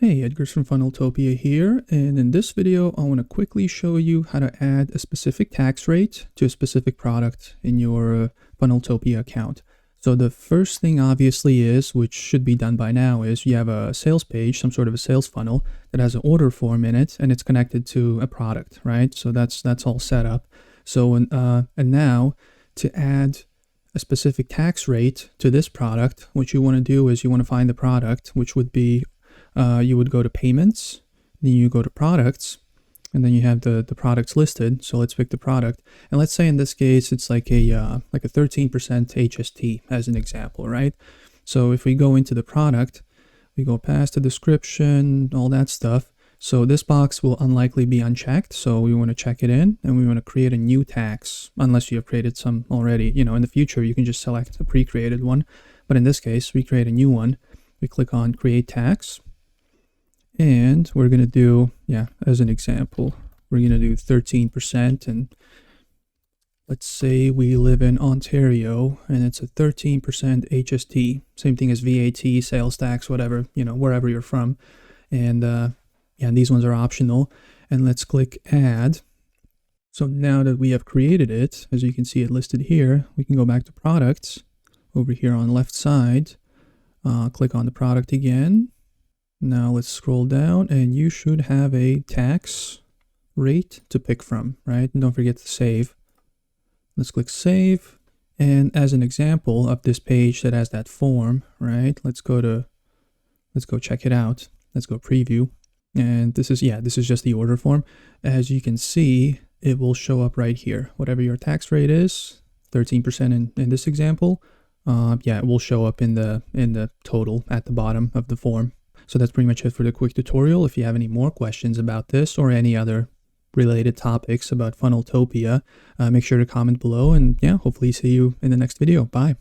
Hey, Edgars from Funneltopia here, and in this video I want to quickly show you how to add a specific tax rate to a specific product in your Funneltopia account. So the first thing obviously is, which should be done by now, is you have a sales page, some sort of a sales funnel that has an order form in it, and it's connected to a product, right? So that's all set up. So and now to add a specific tax rate to this product, what you want to do is you want to find the product, which would be you would go to payments, then you go to products, and then you have the products listed. So let's pick the product, and let's say in this case it's like a 13% HST as an example, right? So if we go into the product, we go past the description, all that stuff. So this box will unlikely be unchecked, so we want to check it in, and we want to create a new tax, unless you have created some already. You know, in the future you can just select a pre-created one, but in this case we create a new one. We click on create tax, and we're going to do, as an example, we're going to do 13%, and let's say we live in Ontario and it's a 13% HST, same thing as VAT, sales tax, whatever, wherever you're from. And these ones are optional, and let's click add. So now that we have created it, as you can see it listed here, we can go back to products over here on the left side, click on the product again. Now let's scroll down, and you should have a tax rate to pick from, right? And don't forget to save. Let's click save. And as an example of this page that has that form, right? Let's go check it out. Let's go preview. And this is just the order form. As you can see, it will show up right here. Whatever your tax rate is, 13% in this example, it will show up in the total at the bottom of the form. So that's pretty much it for the quick tutorial. If you have any more questions about this or any other related topics about Funneltopia, make sure to comment below, and hopefully see you in the next video. Bye.